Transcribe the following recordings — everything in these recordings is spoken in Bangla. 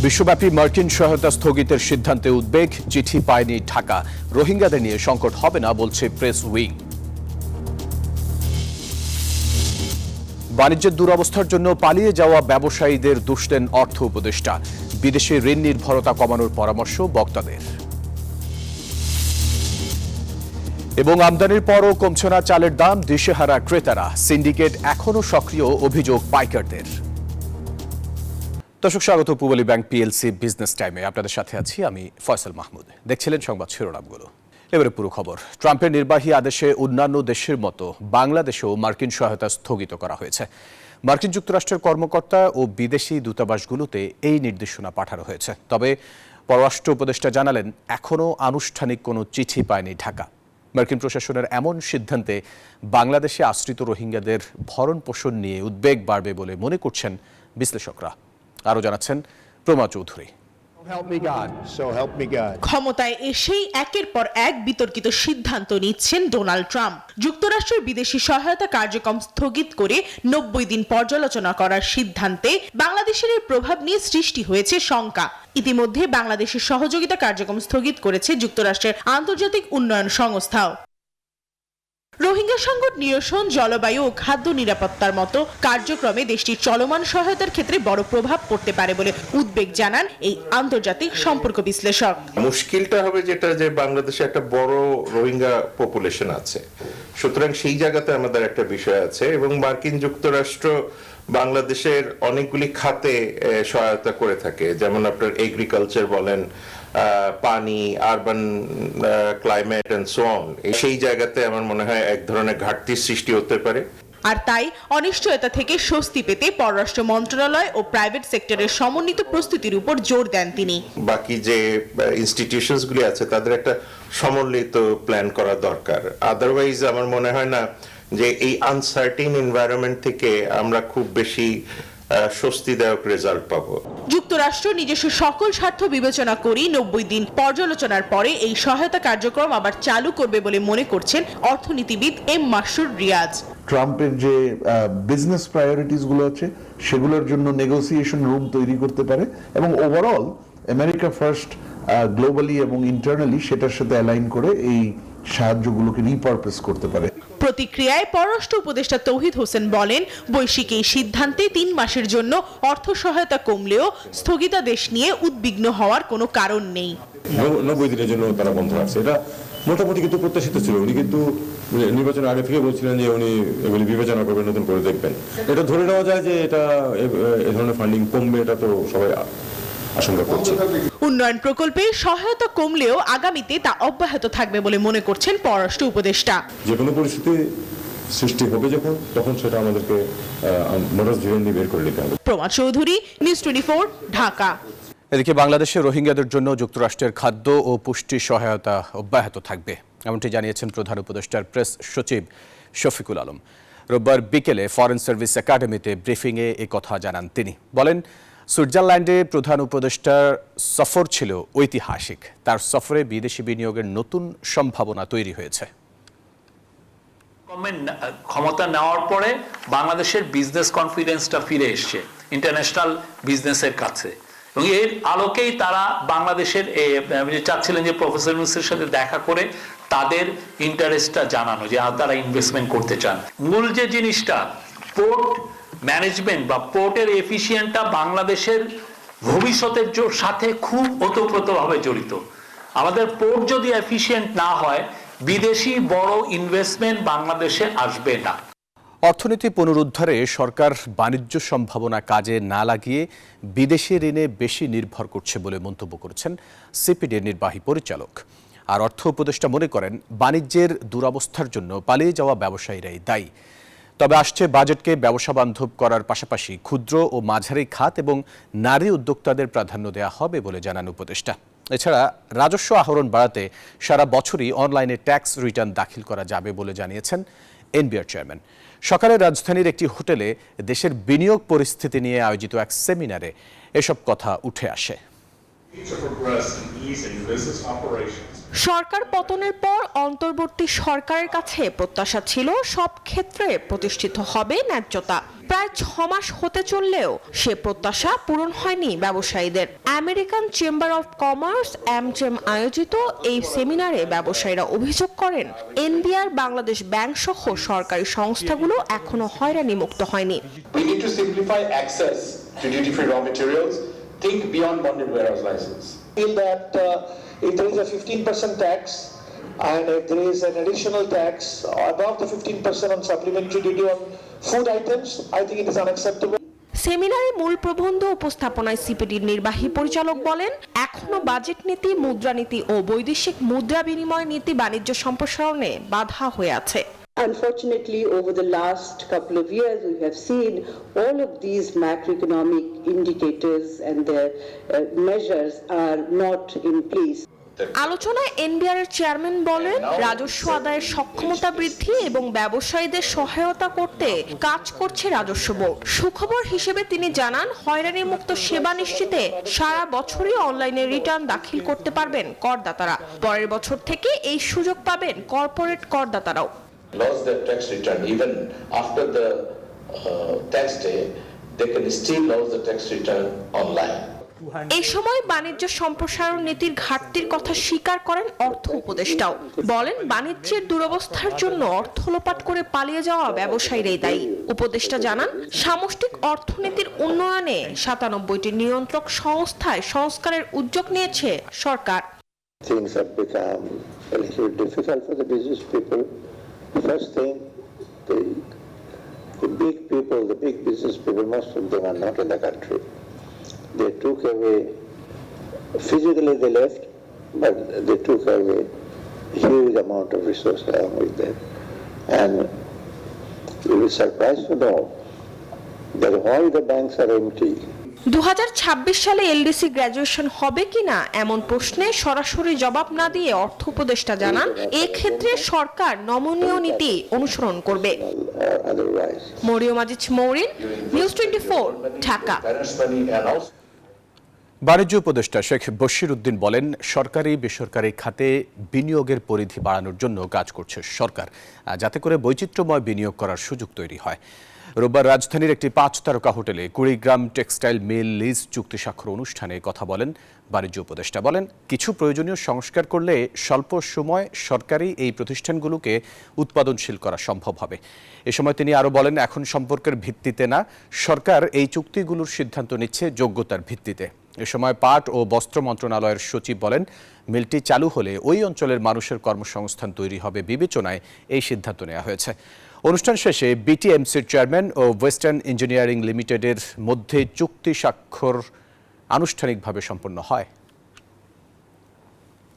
বিশ্বব্যাপী মার্কিন সহায়তা স্থগিতের সিদ্ধান্তে উদ্বেগ, চিঠি পায়নি ঢাকা। রোহিঙ্গাদের নিয়ে সংকট হবে না বলছে প্রেস উইং। বাণিজ্যের দুরবস্থার জন্য পালিয়ে যাওয়া ব্যবসায়ীদের দুষলেন অর্থ উপদেষ্টা। বিদেশে ঋণ নির্ভরতা কমানোর পরামর্শ বক্তাদের। এবং আমদানির পরও কমছে না চালের দাম, দিশেহারা ক্রেতারা। সিন্ডিকেট এখনও সক্রিয়, অভিযোগ পাইকারদের। দর্শক স্বাগত পূবালী ব্যাংক পিএলসি বিজনেস টাইমে। আপনাদের সাথে আছি আমি ফয়সাল মাহমুদ। দেখছিলেন সংবাদ শিরোনামগুলো। এবারে পুরো খবর। ট্রাম্পের নির্বাহী আদেশে অন্যান্য দেশের মতো বাংলাদেশেও মার্কিন সহায়তা স্থগিত করা হয়েছে। মার্কিন যুক্তরাষ্ট্রের কর্মকর্তা ও বিদেশি দূতাবাসগুলোতে এই নির্দেশনা পাঠানো হয়েছে। তবে পররাষ্ট্র উপদেষ্টা জানালেন, এখনও আনুষ্ঠানিক কোনো চিঠি পায়নি ঢাকা। মার্কিন প্রশাসনের এমন সিদ্ধান্তে বাংলাদেশে আশ্রিত রোহিঙ্গাদের ভরণ পোষণ নিয়ে উদ্বেগ বাড়বে বলে মনে করছেন বিশ্লেষকরা। আরও জানাচ্ছেন প্রমা চৌধুরী। ক্ষমতায় এসেই একের পর এক বিতর্কিত সিদ্ধান্ত নিচ্ছেন ডোনাল্ড ট্রাম্প। যুক্তরাষ্ট্রের বিদেশি সহায়তা কার্যক্রম স্থগিত করে 90 দিন পর্যালোচনা করার সিদ্ধান্তে বাংলাদেশের এর প্রভাব নিয়ে সৃষ্টি হয়েছে শঙ্কা। ইতিমধ্যে বাংলাদেশের সহযোগিতা কার্যক্রম স্থগিত করেছে যুক্তরাষ্ট্রের আন্তর্জাতিক উন্নয়ন সংস্থাও। রোহিঙ্গা সংকট নিরসন, জলবায়ু ও খাদ্য নিরাপত্তার মতো কার্যক্রমে দেশটির চলমান সহায়তার ক্ষেত্রে বড় প্রভাব পড়তে পারে বলে উদ্বেগ জানান এই আন্তর্জাতিক সম্পর্ক বিশ্লেষক। মুশকিলটা হবে যেটা, যে বাংলাদেশে একটা বড় রোহিঙ্গা পপুলেশন আছে, সুতরাং সেই জায়গাতে আমাদের একটা বিষয় আছে। এবং মার্কিন যুক্তরাষ্ট্র বাংলাদেশের অনেকগুলি খাতে সহায়তা করে থাকে, যেমন আপনার এগ্রিকালচার বলেন, পানি, urban climate and so on. সেই জায়গাতে আমার মনে হয় এক ধরনের ঘাটতির সৃষ্টি হতে পারে। আর তাই অনিশ্চয়তা থেকে স্বস্তি পেতে পররাষ্ট্র মন্ত্রণালয় ও প্রাইভেট সেক্টরের সমন্বিত প্রস্তুতির উপর জোর দেন তিনি। বাকি যে ইনস্টিটিউশনস গুলি আছে তাদের একটা সমন্বিত প্ল্যান করা দরকার। আদারওয়াইজ আমার মনে হয় না যে এই আনসার্টেন এনভায়রনমেন্ট থেকে আমরা খুব বেশি স্বস্তিদায়ক রেজাল্ট পাবো। যুক্তরাষ্ট্র নিজস্ব সকল স্বার্থ বিবেচনা করে 90 দিন পর্যালোচনার পরে এই সহায়তা কার্যক্রম আবার চালু করবে বলে মনে করছেন অর্থনীতিবিদ এম মাসুর রিয়াজ। ট্রাম্পের যে বিজনেস প্রায়োরিটিস গুলো আছে সেগুলোর জন্য নেগোসিয়েশন রুম তৈরি করতে পারে এবং ওভারঅল আমেরিকা ফার্স্ট গ্লোবালি এবং ইন্টারনালি সেটার সাথে অ্যালাইন করে এই সাহায্যগুলোকে রিপারপাস করতে পারে। প্রতিক্রিয়ায় পররাষ্ট্র উপদেষ্টা তৌহিদ হোসেন বলেন, বৈশ্বিক এই সিদ্ধান্তে 3 মাসের জন্য অর্থ সহায়তা কমলেও স্থগিতাদেশ নিয়ে উদ্বিগ্ন হওয়ার কোনো কারণ নেই। 90 দিনের জন্য তারা বন্ধ রাখছে, এটা মোটামুটি কিন্তু প্রত্যাশিত ছিল। উনি কিন্তু নির্বাচনের আগে থেকে বলছিলেন যে উনি এগুলি বিবেচনা করবেন, নতুন করে দেখবেন। এটা ধরে নেওয়া যায় যে এটা এই ধরনের ফান্ডিং কমবে, এটা তো সবাই আশঙ্কা করছে। উন্নয়ন প্রকল্পে সহায়তা কমলেও আগামীতে তা অব্যাহত থাকবে বলে মনে করছেন পররাষ্ট্র উপদেষ্টা। যে কোনো পরিস্থিতি সৃষ্টি হবে তখন সেটা আমাদেরকে মনোজ জীবনী বের করে নিতে হবে। প্রমা চৌধুরী, নিউজ 24, ঢাকা। এদিকে বাংলাদেশে রোহিঙ্গাদের জন্য যুক্তরাষ্ট্রের খাদ্য ও পুষ্টি সহায়তা অব্যাহত থাকবে, এমনটি জানিয়েছেন প্রধান উপদেষ্টার প্রেস সচিব শফিকুল আলম। রোববার বিকেলে ফরেন সার্ভিস একাডেমিতে ব্রিফিংয়ে কথা জানান তিনি। বলেন, সুইজারল্যান্ডে প্রধান উপদেষ্টার সফর ছিল ঐতিহাসিক। তার সফরে বিদেশি বিনিয়োগের নতুন সম্ভাবনা তৈরি হয়েছে। ক্ষমতা নেওয়ার পরে বাংলাদেশের বিজনেস কনফিডেন্সটা ফিরে এসছে ইন্টারন্যাশনাল বিজনেসের কাছে, এবং এর আলোকেই তারা বাংলাদেশের চাচ্ছিলেন যে প্রফেসর ইউনূসের সাথে দেখা করে তাদের ইন্টারেস্টটা জানানো, যে তারা ইনভেস্টমেন্ট করতে চান। মূল যে জিনিসটা, পোর্ট ম্যানেজমেন্ট বা পোর্টের এফিসিয়েন্টটা বাংলাদেশের ভবিষ্যতের সাথে খুব ওতপ্রোতভাবে জড়িত। আমাদের পোর্ট যদি এফিসিয়েন্ট না হয়, বিদেশি বড় ইনভেস্টমেন্ট বাংলাদেশে আসবে না। অর্থনীতি পুনরুদ্ধারে সরকার বাণিজ্য সম্ভাবনা কাজে না লাগিয়ে বিদেশি ঋণে বেশি নির্ভর করছে বলে মন্তব্য করেছেন সিপিডির নির্বাহী পরিচালক। আর অর্থ উপদেষ্টা মনে করেন, বাণিজ্যের দুরবস্থার জন্য পালিয়ে যাওয়া ব্যবসায়ীরাই দায়ী। তবে আসছে বাজেটকে ব্যবসা বান্ধব করার পাশাপাশি ক্ষুদ্র ও মাঝারি খাত এবং নারী উদ্যোক্তাদের প্রাধান্য দেওয়া হবে বলে জানান উপদেষ্টা। এছাড়া রাজস্ব আহরণ বাড়াতে সারা বছরই অনলাইনে ট্যাক্স রিটার্ন দাখিল করা যাবে বলে জানিয়েছেন এনবিআর চেয়ারম্যান। সকালে রাজধানীর একটি হোটেলে দেশের বিনিয়োগ পরিস্থিতি নিয়ে আয়োজিত এক সেমিনারে এসব কথা উঠে আসে। সরকার পতনের পর অন্তর্বর্তী সরকারের কাছে প্রত্যাশা ছিল সব ক্ষেত্রে প্রতিষ্ঠিত হবে ন্যায্যতা। প্রায় 6 মাস হতে চললেও সে প্রত্যাশা পূরণ হয়নি ব্যবসায়ীদের। American chamber of commerce AmCham আয়োজিত এই সেমিনারে ব্যবসায়ীরা অভিযোগ করেন, এনবিআর, বাংলাদেশ ব্যাংক সহ সরকারি সংস্থাগুলো এখনো হয়রানি মুক্ত হয়নি। We need to simplify access to duty-free raw materials. Think beyond bonded warehouse license. Feel that if there is a 15% tax and if there is an additional tax above the 15% on supplementary duty on food items, I think it is unacceptable. সেমিনারে মূল প্রবন্ধ উপস্থাপনায় সিপিডির নির্বাহী পরিচালক বলেন, এখনো বাজেট নীতি, মুদ্রানীতি ও বৈদেশিক মুদ্রা বিনিময় নীতি বাণিজ্য সম্প্রসারণে বাধা হয়ে আছে। Unfortunately, over the last couple of years, we have seen all of these macroeconomic indicators and their measures are not in place. আলোচনায় এনবিআর এর চেয়ারম্যান বলেন, রাজস্ব আদায়ের সক্ষমতা বৃদ্ধি এবং ব্যবসায়ীদের সহায়তা করতে কাজ করছে রাজস্ব বোর্ড। সুখবর হিসেবে তিনি জানান, হয়রানি মুক্ত সেবা নিশ্চিতে সারা বছরই অনলাইনে রিটার্ন দাখিল করতে পারবেন করদাতারা। পরের বছর থেকে এই সুযোগ পাবেন corporate করদাতারাও। Lost their tax return even after the tax day, they can still lose the tax return online. এই সময় বাণিজ্য সম্প্রসারণ নীতির ঘাটতির কথা স্বীকার করেন অর্থ উপদেষ্টাও। বলেন, বাণিজ্যের দুরবস্থার জন্য অর্থ লোপাট করে পালিয়ে যাওয়া ব্যবসায়ীরাই দায়ী। উপদেষ্টা জানান, সামষ্টিক অর্থনীতির উন্নয়নে 97টি নিয়ন্ত্রক সংস্থায় সংস্কারের উদ্যোগ নিয়েছে সরকার। Things have become a little difficult for the business people. First thing, the big people, the big business people, most of them are not in the country. They took away, physically they left, but they took away a huge amount of resources along with them. And you will be surprised to know that all the banks are empty. 2026 সালে এলডিসি গ্র্যাজুয়েশন হবে কিনা এমন প্রশ্নে সরাসরি জবাব না দিয়ে অর্থ উপদেষ্টা জানান, এক্ষেত্রে সরকার নমনীয় নীতি অনুসরণ করবে। মরিয়ম আজিজ মৌরিন, নিউজ 24, ঢাকা। বাণিজ্য উপদেষ্টা শেখ বশির উদ্দিন বলেন, সরকারি বেসরকারি খাতে বিনিয়োগের পরিধি বাড়ানোর জন্য কাজ করছে সরকার, যাতে করে বৈচিত্র্যময় বিনিয়োগ করার সুযোগ তৈরি হয়। রোববার রাজধানীর একটি 5 তারকা হোটেলে কুড়িগ্রাম টেক্সটাইল মিল লিজ চুক্তি স্বাক্ষর অনুষ্ঠানে কথা বলেন বাণিজ্য উপদেষ্টা। বলেন, কিছু প্রয়োজনীয় সংস্কার করলে স্বল্প সময় সরকারি এই প্রতিষ্ঠানগুলোকে উৎপাদনশীল করা সম্ভব হবে। এ সময় তিনি আরও বলেন, এখন সম্পর্কের ভিত্তিতে না, সরকার এই চুক্তিগুলোর সিদ্ধান্ত নিচ্ছে যোগ্যতার ভিত্তিতে। এ সময় পাট ও বস্ত্র মন্ত্রণালয়ের সচিব বলেন, মিলটি চালু হলে ওই অঞ্চলের মানুষের কর্মসংস্থান তৈরি হবে বিবেচনায় এই সিদ্ধান্ত নেওয়া হয়েছে। অনুষ্ঠান শেষে বিটিএমসির চেয়ারম্যান ও ওয়েস্টার্ন ইঞ্জিনিয়ারিং লিমিটেডের মধ্যে চুক্তি স্বাক্ষর আনুষ্ঠানিকভাবে সম্পন্ন হয়।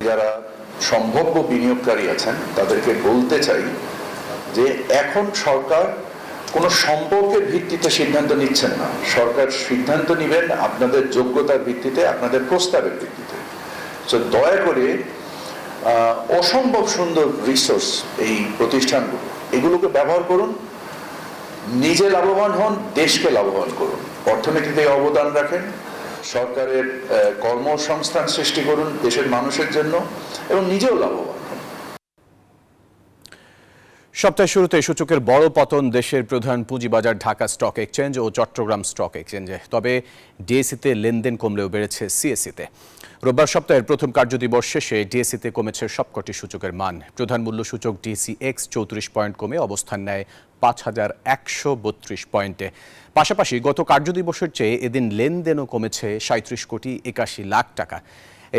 যারা সম্ভাব্য বিনিয়োগকারী আছেন তাদেরকে বলতে চাই যে এখন সরকার কোনো সম্পর্কের ভিত্তিতে সিদ্ধান্ত নিচ্ছেন না, সরকার সিদ্ধান্ত নেবেন আপনাদের যোগ্যতার ভিত্তিতে, আপনাদের প্রস্তাবের ভিত্তিতে। তো দয়া করে অসম্ভব সুন্দর রিসোর্স এই প্রতিষ্ঠানগুলো, এগুলোকে ব্যবহার করুন, নিজে লাভবান হন, দেশকে লাভবান করুন, অর্থনীতিতে অবদান রাখেন, সরকারের কর্মসংস্থান সৃষ্টি করুন দেশের মানুষের জন্য এবং নিজেও লাভবান হন। সপ্তাহের শুরুতে সূচকের বড় পতন দেশের প্রধান পুঁজিবাজার ঢাকা স্টক এক্সচেঞ্জ ও চট্টগ্রাম স্টক এক্সচেঞ্জে। তবে ডিএসইতে লেনদেন কমলেও বেড়েছে সিএসইতে। রোববার সপ্তাহের প্রথম কার্যদিবস শেষে ডিএসইতে কমেছে সবকটি সূচকের মান। প্রধান মূল্য সূচক ডিএসইএক্স 34 পয়েন্ট কমে অবস্থান নেয় 5132 পয়েন্টে। পাশাপাশি গত কার্যদিবসের চেয়ে এদিন লেনদেনও কমেছে 37 কোটি 81 লাখ টাকা।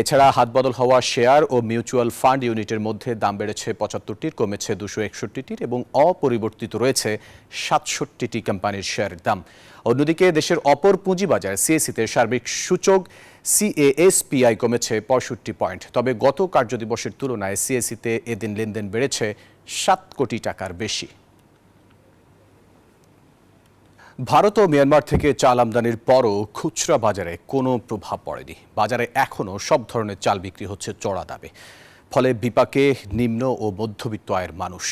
এছাড়া হাতবদল হওয়া শেয়ার ও মিউচুয়াল ফান্ড ইউনিটের মধ্যে দাম বেড়েছে 75টির, কমেছে 261টির এবং অপরিবর্তিত রয়েছে 67টি কোম্পানির শেয়ারের দাম। অন্যদিকে দেশের অপর পুঁজিবাজার সিএসইতে সার্বিক সূচক সিএএসপিআই কমেছে 65 পয়েন্ট। তবে গত কার্যদিবসের তুলনায় সিএসইতে এদিন লেনদেন বেড়েছে 7 কোটি টাকার বেশি। ভারত ও মিয়ানমার থেকে চাল আমদানির পরও খুচরা বাজারে কোনো প্রভাব পড়েনি। বাজারে এখনও সব ধরনের চাল বিক্রি হচ্ছে চড়া দামে। ফলে বিপাকে নিম্ন ও মধ্যবিত্ত আয়ের মানুষ।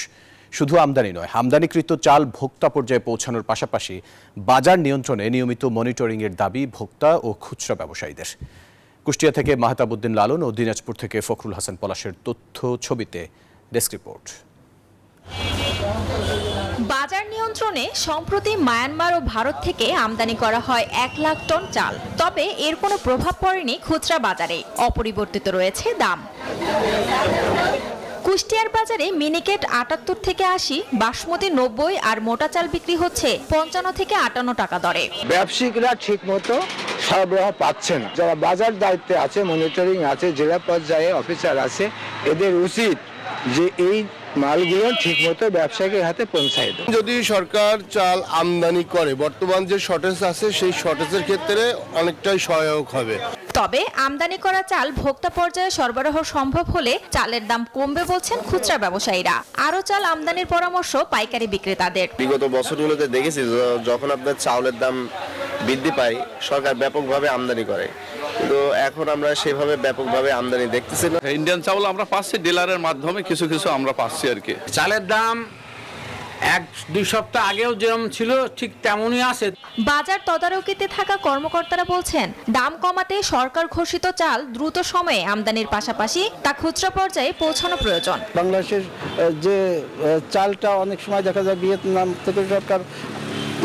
শুধু আমদানি নয়, আমদানিকৃত চাল ভোক্তা পর্যায়ে পৌঁছানোর পাশাপাশি বাজার নিয়ন্ত্রণে নিয়মিত মনিটরিংয়ের দাবি ভোক্তা ও খুচরা ব্যবসায়ীদের। কুষ্টিয়া থেকে মাহতাবউদ্দিন লালন ও দিনাজপুর থেকে ফখরুল হাসান পলাশের তথ্য ছবিতে ডেস্ক রিপোর্ট। বাজার নিয়ন্ত্রণ নিয়ন্ত্রণে সম্প্রতি মায়ানমার ও ভারত থেকে আমদানি করা হয় 1 লাখ টন চাল। তবে এর কোনো প্রভাব পড়েনি খুচরা বাজারে, অপরিবর্তিত রয়েছে দাম। কুষ্টিয়ার বাজারে মিনিকেট 78 থেকে 80, বাসমতি 90 আর মোটা চাল বিক্রি হচ্ছে 55 থেকে 58 টাকা দরে। ব্যবসায়িকরা ঠিক মতো সরবরাহ পাচ্ছেন। যারা বাজার দায়িত্বে আছে, মনিটরিং আছে, জেলা পর্যায়ে অফিসার আছে, এদের উচিত যে এই মালগুলো ঠিক মতো ব্যবসায়ীদের হাতে পৌঁছায় দেয়। যদি সরকার চাল আমদানি করে, বর্তমান যে শর্টেজ আছে সেই শর্টেজের ক্ষেত্রে অনেকটাই সহায়ক হবে। তবে আমদানি করা চাল ভোক্তা পর্যায়ে সরবরাহ সম্ভব হলে চালের দাম কমবে বলছেন খুচরা ব্যবসায়ীরা। আরও চাল আমদানির পরামর্শ পাইকারি বিক্রেতাদের। বিগত বছরগুলোতে দেখেছি যখন আপনার চাউলের দাম বৃদ্ধি পায়, সরকার ব্যাপকভাবে আমদানি করে, কিন্তু এখন আমরা সেভাবে ব্যাপকভাবে আমদানি দেখতেছি না। ইন্ডিয়ান চাউল আমরা পাচ্ছি ডিলারের মাধ্যমে, কিছু কিছু আমরা পাচ্ছি আর কি। চালের দাম 1-2 সপ্তাহ আগেও যেমন ছিল ঠিক তেমনই আছে। বাজার তদারকিতে থাকা কর্মকর্তারা বলছেন, দাম কমাতে সরকার ঘোষিত চাল দ্রুত সময়ে আমদানির পাশাপাশি তা খুচরা পর্যায়ে পৌঁছানো প্রয়োজন। বাংলাদেশের যে চালটা অনেক সময় দেখা যায় ভিয়েতনাম থেকে সরকার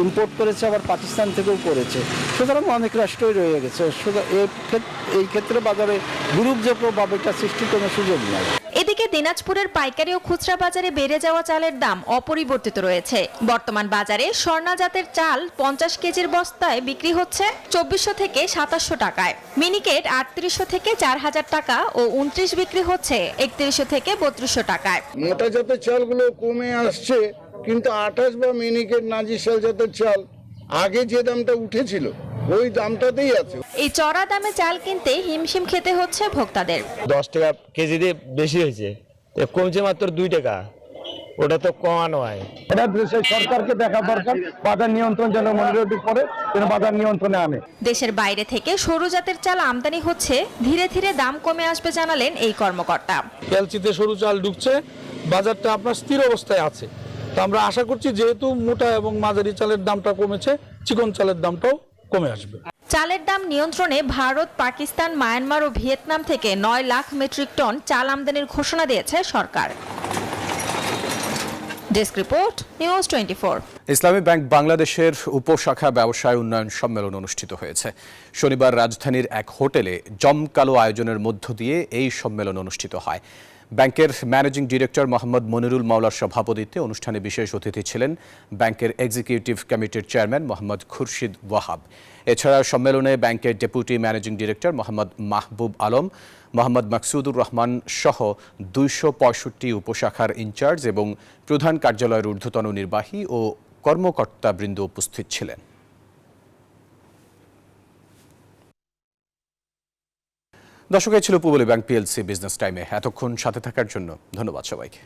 ইম্পোর্ট করেছে, আবার পাকিস্তান থেকেও করেছে, সুতরাং অনেক রাষ্ট্রই রয়ে গেছে। এই ক্ষেত্রে বাজারে গ্রুপজোট প্রভাবটা সৃষ্টির কোনো সুযোগ নেই। এদিকে দিনাজপুরের পাইকারি ও খুচরা বাজারে বেড়ে যাওয়া চালের দাম অপরিবর্তিত রয়েছে। বর্তমান বাজারে স্বর্ণা জাতের চাল 50 কেজির বস্তায় বিক্রি হচ্ছে 2400 থেকে 2700 টাকায়, মিনিকেট 3800 থেকে 4000 টাকা ও 29 বিক্রি হচ্ছে 3100 থেকে 3200 টাকায়। মোটা জাতের চালগুলো কমে আসছে, কিন্তু 28 বা মিনিকেট নাজিশাল জাতের চাল আগে যে দামটা উঠেছিল ওই দামটাতেই আছে। এই চড়া দামে চাল কিনতে হিমশিম খেতে হচ্ছে ভোক্তাদের। 10 টাকা কেজিতে বেশি হয়েছে, কমছে মাত্র 2 টাকা, ওটা তো কমানো হয়। এটা দেশের সরকারকে দেখা দরকার, বাজার নিয়ন্ত্রণ যেন মনিটরিং করে, যেন বাজার নিয়ন্ত্রণে আনে। দেশের বাইরে থেকে সরু জাতের চাল আমদানি হচ্ছে, ধীরে ধীরে দাম কমে আসবে জানালেন এই কর্মকর্তা। এলচিতে সরু চাল ঢুকছে, বাজারটা আপনার স্থির অবস্থায় আছে। তো আমরা আশা করছি যেহেতু মোটা এবং মাঝারি চালের দামটা কমেছে, চিকন চালের দামটাও কমে আসবে। চালের দাম নিয়ন্ত্রণে ভারত, পাকিস্তান, মায়ানমার ও ভিয়েতনাম থেকে 9 লাখ মেট্রিক টন চাল আমদানির ঘোষণা দিয়েছে সরকার। Desk report, news 24। ইসলামী ব্যাংক বাংলাদেশের উপশাখা ব্যবসায় উন্নয়ন সম্মেলন অনুষ্ঠিত হয়েছে। শনিবার রাজধানীর এক হোটেলে জমকালো আয়োজনের মধ্য দিয়ে এই সম্মেলন অনুষ্ঠিত হয়। ব্যাংকের ম্যানেজিং ডিরেক্টর মোহাম্মদ মনিরুল মাওলার সভাপতিত্বে অনুষ্ঠানে বিশেষ অতিথি ছিলেন ব্যাংকের এক্সিকিউটিভ কমিটির চেয়ারম্যান মোহাম্মদ খুরশিদ ওয়াহাব। এছাড়া সম্মেলনে ব্যাংকের deputy managing director Mohammad Mahbub Alam, Mohammad Maksudur Rahman সহ 265 উপশাখার ইনচার্জ এবং প্রধান কার্যালয়ের ঊর্ধ্বতন নির্বাহী ও কর্মকর্তাবৃন্দ উপস্থিত ছিলেন। দর্শক, এই ছিল পূবালী ব্যাংক পিএলসি বিজনেস টাইমে। এতক্ষণ সাথে থাকার জন্য ধন্যবাদ সবাইকে।